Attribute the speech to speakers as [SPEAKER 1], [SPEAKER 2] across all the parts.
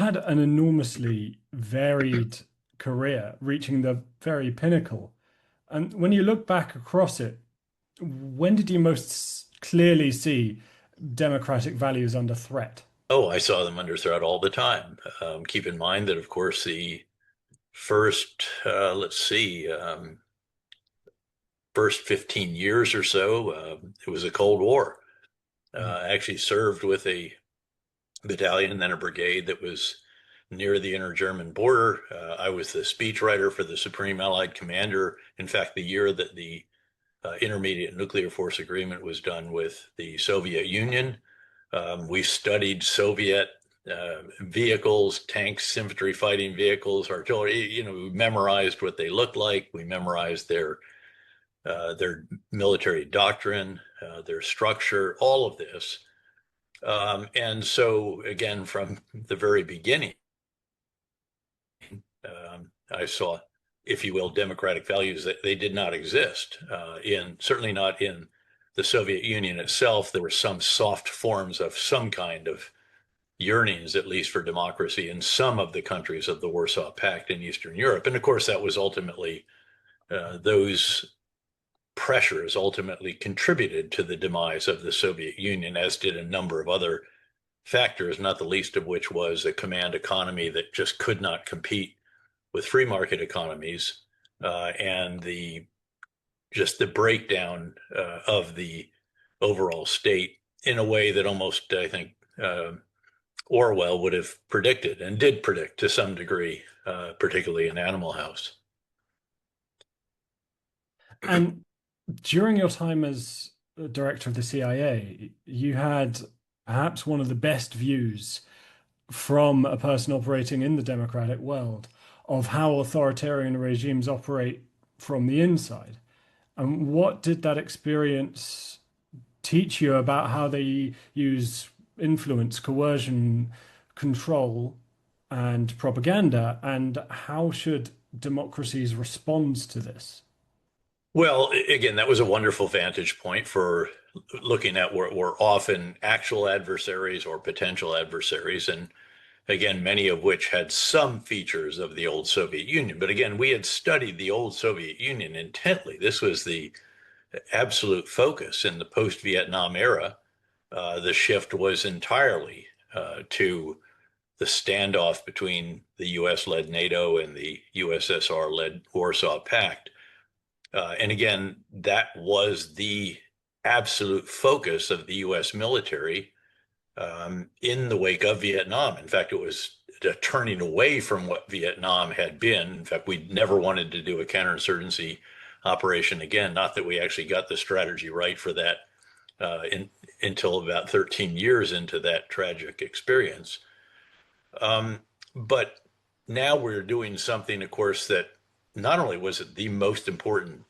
[SPEAKER 1] had an enormously varied career, reaching the very pinnacle. And when you look back across it, when did you clearly see democratic values under threat?
[SPEAKER 2] Oh, I saw them under threat all the time. Keep in mind that, of course, the first, let's see, first 15 years or so, it was a Cold War. I actually served with a battalion, then a brigade that was near the inter-German border. I was the speechwriter for the Supreme Allied Commander. In fact, the year that the Intermediate Nuclear Force Agreement was done with the Soviet Union, we studied Soviet vehicles, tanks, infantry fighting vehicles, artillery. We memorized what they looked like. We memorized their military doctrine, their structure, all of this. And so, again, from the very beginning, I saw, if you will, democratic values that they did not exist certainly not in the Soviet Union itself. There were some soft forms of some kind of yearnings, at least for democracy, in some of the countries of the Warsaw Pact in Eastern Europe. And of course, that was ultimately, those pressures ultimately contributed to the demise of the Soviet Union, as did a number of other factors, not the least of which was a command economy that just could not compete with free market economies, and the breakdown of the overall state in a way that almost, I think, Orwell would have predicted and did predict to some degree, particularly in Animal House.
[SPEAKER 1] And during your time as director of the CIA, you had perhaps one of the best views from a person operating in the democratic world of how authoritarian regimes operate from the inside. And what did that experience teach you about how they use influence, coercion, control, and propaganda? And how should democracies respond to this?
[SPEAKER 2] Well, again, that was a wonderful vantage point for looking at what were often actual adversaries or potential adversaries. And again, many of which had some features of the old Soviet Union. But again, we had studied the old Soviet Union intently. This was the absolute focus in the post-Vietnam era. The shift was entirely to the standoff between the US-led NATO and the USSR-led Warsaw Pact. And again, that was the absolute focus of the US military in the wake of Vietnam. In fact, it was a turning away from what Vietnam had been. In fact, we never wanted to do a counterinsurgency operation again. Not that we actually got the strategy right for that until about 13 years into that tragic experience. But now we're doing something, of course, that not only was it the most important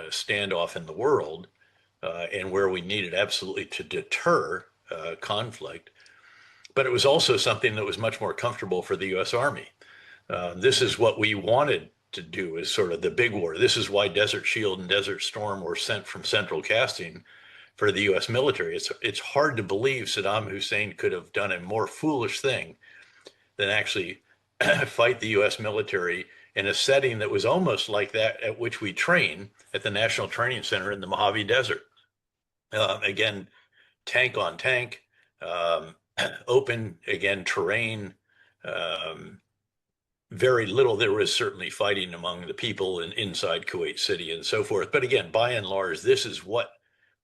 [SPEAKER 2] standoff in the world, and where we needed absolutely to deter conflict, but it was also something that was much more comfortable for the U.S. Army. This is what we wanted to do, is sort of the big war. This is why Desert Shield and Desert Storm were sent from central casting for the U.S. military. It's hard to believe Saddam Hussein could have done a more foolish thing than actually fight the U.S. military in a setting that was almost like that at which we train at the National Training Center in the Mojave Desert. Again, tank on tank, open, again, terrain. Very little. There was certainly fighting among the people inside Kuwait City and so forth. But again, by and large, this is what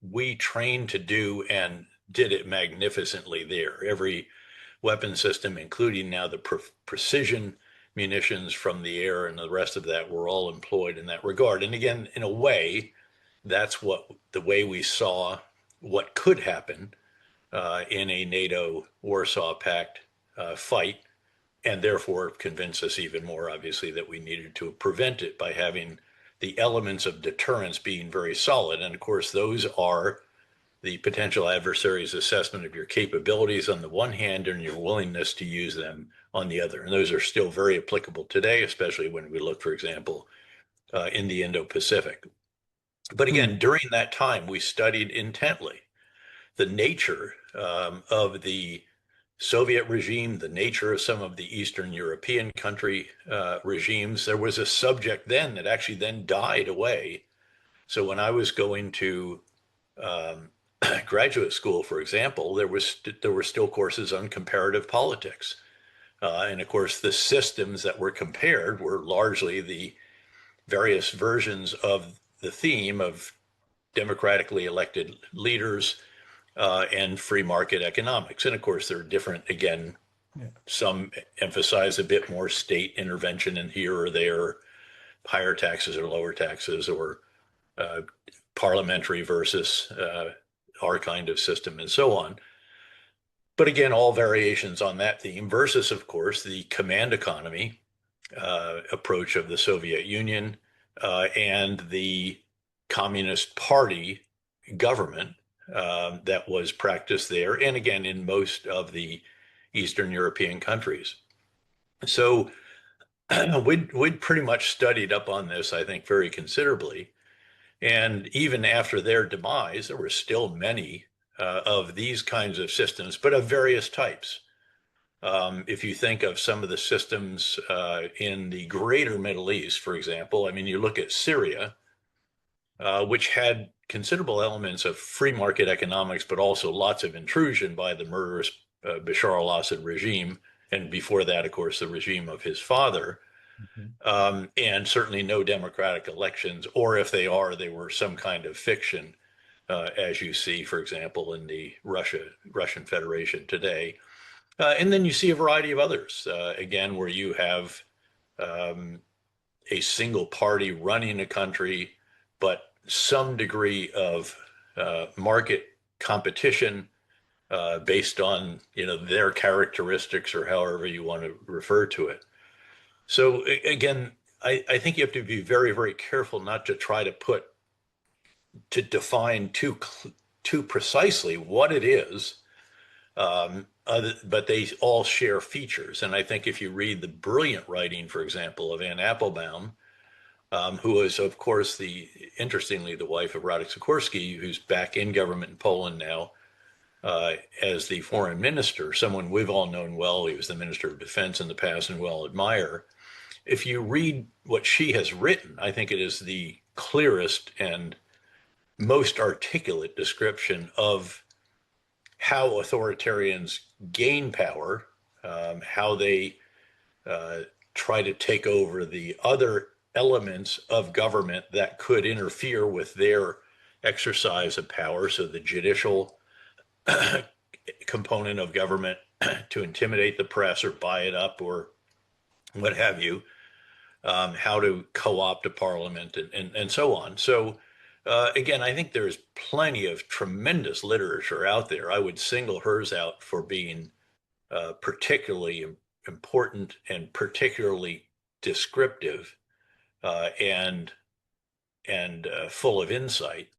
[SPEAKER 2] we trained to do and did it magnificently there. Every weapon system, including now the precision munitions from the air and the rest of that, were all employed in that regard. And again, in a way, that's the way we saw what could happen in a NATO Warsaw Pact fight, and therefore convince us even more, obviously, that we needed to prevent it by having the elements of deterrence being very solid. And of course, those are the potential adversary's assessment of your capabilities on the one hand and your willingness to use them on the other. And those are still very applicable today, especially when we look, for example, in the Indo-Pacific. But again,
[SPEAKER 1] Hmm.
[SPEAKER 2] during that time, we studied intently the nature of the Soviet regime, the nature of some of the Eastern European country regimes. There was a subject then that actually then died away. So when I was going to um, graduate school, for example, there were still courses on comparative politics, and of course the systems that were compared were largely the various versions of the theme of democratically elected leaders and free market economics. And of course, there are different, again,
[SPEAKER 1] Yeah.
[SPEAKER 2] some emphasize a bit more state intervention in here or there, higher taxes or lower taxes, or uh, parliamentary versus our kind of system, and so on. But again, all variations on that theme versus, of course, the command economy approach of the Soviet Union and the Communist Party government that was practiced there, and again in most of the Eastern European countries. So we'd pretty much studied up on this, I think, very considerably. And even after their demise, there were still many of these kinds of systems, but of various types. If you think of some of the systems in the greater Middle East, for example, I mean, you look at Syria, which had considerable elements of free market economics, but also lots of intrusion by the murderous Bashar al-Assad regime, and before that, of course, the regime of his father,
[SPEAKER 1] Mhm.
[SPEAKER 2] and certainly no democratic elections, or if they are, they were some kind of fiction, as you see, for example, in the Russian Federation today. And then you see a variety of others, again, where you have um, a single party running a country, but some degree of market competition based on their characteristics or however you want to refer to it. So again, I think you have to be very, very careful not to try to define too precisely what it is, but they all share features. And I think if you read the brilliant writing, for example, of Anne Applebaum, who is, of course, interestingly, the wife of Radek Sikorski, who's back in government in Poland now as the foreign minister, someone we've all known well. He was the Minister of Defense in the past and well admire. If you read what she has written, I think it is the clearest and most articulate description of how authoritarians gain power, how they uh, try to take over the other elements of government that could interfere with their exercise of power. So the judicial component of government to intimidate the press or buy it up or what have you, how to co-opt a parliament and so on. So again, I think there's plenty of tremendous literature out there. I would single hers out for being particularly important and particularly descriptive and full of insight.